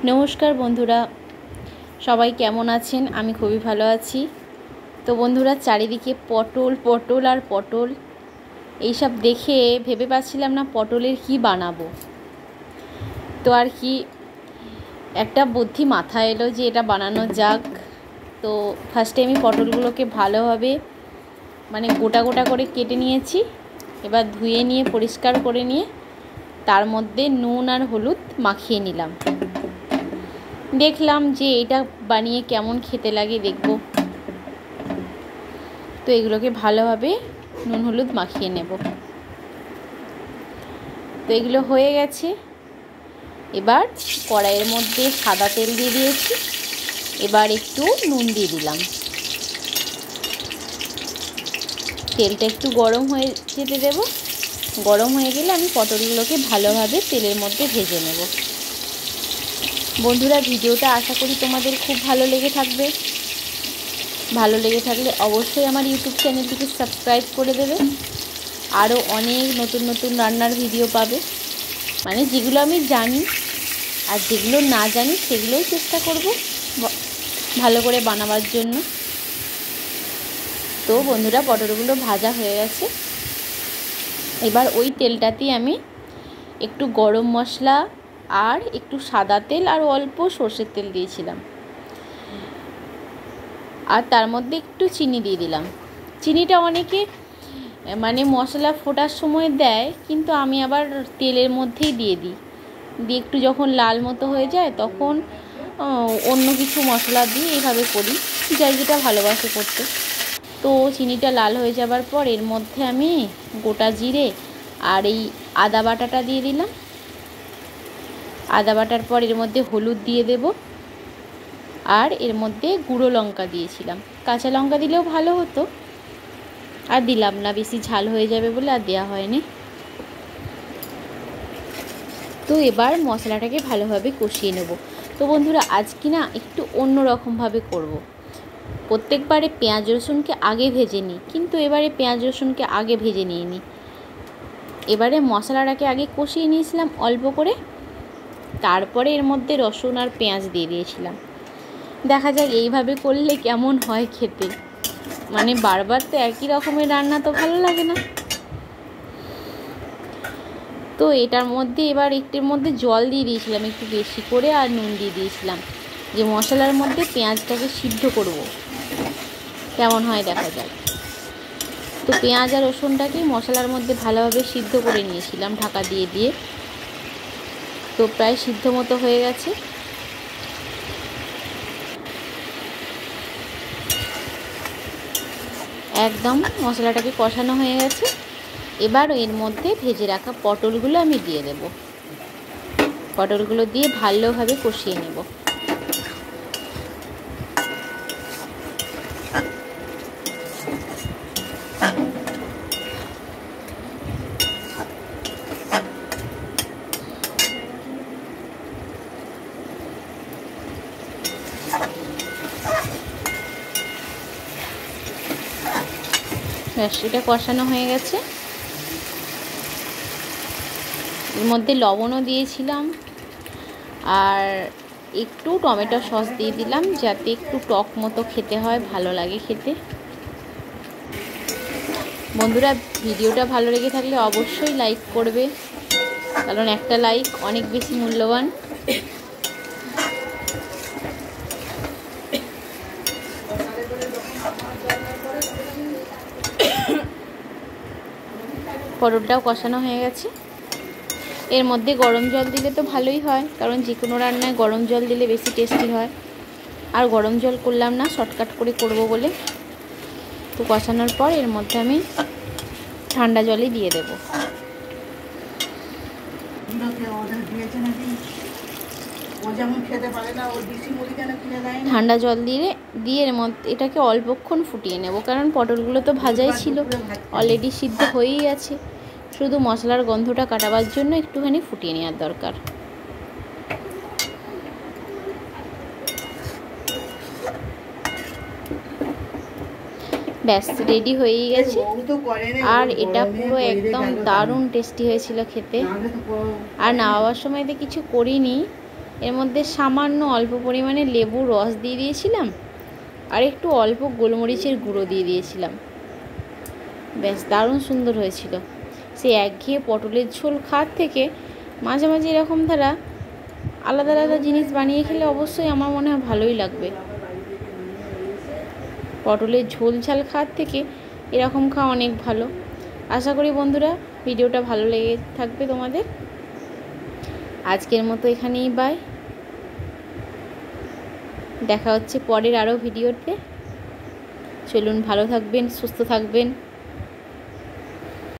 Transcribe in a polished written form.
নমস্কার বন্ধুরা, সবাই কেমন আছেন? আমি খুবই ভালো আছি। তো বন্ধুরা, চারিদিকে পটল পটল আর পটল, এইসব দেখে ভেবে পাচ্ছিলাম না পটলের কি বানাবো। তো আর কি একটা বুদ্ধি মাথায় এলো যে এটা বানানো যাক। তো ফার্স্টে আমি পটলগুলোকে ভালোভাবে গোটা গোটা করে কেটে নিয়েছি। এবার ধুয়ে নিয়ে পরিষ্কার করে নিয়ে তার মধ্যে নুন আর হলুদ মাখিয়ে নিলাম। দেখলাম যে এটা বানিয়ে কেমন খেতে লাগে দেখব। তো এগুলোকে ভালোভাবে নুন হলুদ মাখিয়ে নেব। তো এগুলো হয়ে গেছে। এবার কড়াইয়ের মধ্যে সাদা তেল দিয়ে দিয়েছি। এবার একটু নুন দিয়ে দিলাম। তেলটা একটু গরম হয়ে যেতে দেব। গরম হয়ে গেলে আমি পটলগুলোকে ভালোভাবে তেলের মধ্যে ভেজে নেব। বন্ধুরা, ভিডিওটা আশা করি তোমাদের খুব ভালো লেগে থাকবে। ভালো লেগে থাকলে অবশ্যই আমার ইউটিউব চ্যানেলটিকে সাবস্ক্রাইব করে দেবে। আরও অনেক নতুন নতুন রান্নার ভিডিও পাবে, যেগুলো আমি জানি আর যেগুলো না জানি সেগুলোই চেষ্টা করব ভালো করে বানাবার জন্য। তো বন্ধুরা, পটলগুলো ভাজা হয়ে গেছে। এবার ওই তেলটাতেই আমি একটু গরম মশলা আর একটু সাদা তেল আর অল্প সর্ষের তেল দিয়েছিলাম। আর তার মধ্যে একটু চিনি দিয়ে দিলাম। চিনিটা অনেকে মশলা ফোটার সময় দেয়, কিন্তু আমি আবার তেলের মধ্যেই দিয়ে দিই। দিয়ে একটু যখন লাল মতো হয়ে যায় তখন অন্য কিছু মশলা দিয়ে এইভাবে করি, যাই যেটা ভালোবাসে করতে। তো চিনিটা লাল হয়ে যাবার পর এর মধ্যে আমি গোটা জিরে আর এই আদা বাটাটা দিয়ে দিলাম। আদা বাটার পর এর মধ্যে হলুদ দিয়ে দেব। আর এর মধ্যে গুঁড়ো লঙ্কা দিয়েছিলাম। কাঁচা লঙ্কা দিলেও ভালো হতো, আর দিলাম না, বেশি ঝাল হয়ে যাবে বলে আর দেওয়া হয়নি। তো এবার মশলাটাকে ভালোভাবে কষিয়ে নেব। তো বন্ধুরা, আজকে না একটু অন্য রকমভাবে করব। প্রত্যেকবারে পেঁয়াজ রসুনকে আগে ভেজে নিই, কিন্তু এবারে পেঁয়াজ রসুনকে আগে ভেজে নিইনি। এবারে মশলাটাকে আগে কষিয়ে নিয়েছিলাম অল্প করে, তারপরে এর মধ্যে রসুন আর পেঁয়াজ দিয়ে দিয়েছিলাম। দেখা যাক এইভাবে করলে কেমন হয় খেতে। বারবার তো একই রকমের রান্না তো ভালো লাগে না। তো এটার মধ্যে এবার একটির মধ্যে জল দিয়ে দিয়েছিলাম একটু বেশি করে, আর নুন দিয়ে দিয়েছিলাম যে মশলার মধ্যে পেঁয়াজটাকে সিদ্ধ করব, কেমন হয় দেখা যাক। তো পেঁয়াজ আর রসুনটাকে মশলার মধ্যে ভালোভাবে সিদ্ধ করে নিয়েছিলাম ঢাকা দিয়ে দিয়ে। তো প্রায় সিদ্ধ মতো হয়ে গেছে। একদম মশলাটাকে কষানো হয়ে গেছে। এবার এর মধ্যে ভেজে রাখা পটলগুলো আমি দিয়ে দেব। পটলগুলো দিয়ে ভালোভাবে কষিয়ে নেব। ব্যাস, এটা কষানো হয়ে গেছে। এর মধ্যে লবণও দিয়েছিলাম আর একটু টমেটো সস দিয়ে দিলাম, যাতে একটু টক মতো খেতে হয়, ভালো লাগে খেতে। বন্ধুরা, ভিডিওটা ভালো লেগে থাকলে অবশ্যই লাইক করবে, কারণ একটা লাইক অনেক বেশি মূল্যবান। পটলটাও কষানো হয়ে গেছে। এর মধ্যে গরম জল দিলে তো ভালোই হয়, কারণ যে কোনো রান্নায় গরম জল দিলে বেশি টেস্টি হয়। আর গরম জল করলাম না, শর্টকাট করে করব বলে। তো কষানোর পর এর মধ্যে আমি ঠান্ডা জলই দিয়ে দেব। ঠান্ডা জল দিয়ে এর মধ্যে এটাকে অল্পক্ষণ ফুটিয়ে নেব, কারণ পটলগুলো তো ভাজাই ছিল, অলরেডি সিদ্ধ হয়েই আছে। শুধু মশলার গন্ধটা কাটাবার জন্য একটুখানি ফুটিয়ে নেওয়ার দরকার। ব্যাস, রেডি হয়েই গেছে। আর এটা পুরো একদম দারুণ টেস্টি হয়েছিল খেতে। আর নামাবার সময় তো কিছু করিনি, এর মধ্যে সামান্য অল্প পরিমাণে লেবুর রস দিয়ে দিয়েছিলাম, আর একটু অল্প গোলমরিচের গুঁড়ো দিয়ে দিয়েছিলাম। বেশ দারুণ সুন্দর হয়েছিল। সেই একঘেয়ে পটলের ঝোল খাওয়ার থেকে মাঝে মাঝে এরকম ধারা আলাদা আলাদা জিনিস বানিয়ে খেলে অবশ্যই আমার মনে হয় ভালোই লাগবে। পটলের ঝোল ঝাল খাওয়ার থেকে এরকম খাওয়া অনেক ভালো। আশা করি বন্ধুরা ভিডিওটা ভালো লেগে থাকবে তোমাদের। আজকের মতো এখানেই বাই, দেখা হচ্ছে পরের আরও ভিডিওতে। চলুন, ভালো থাকবেন, সুস্থ থাকবেন।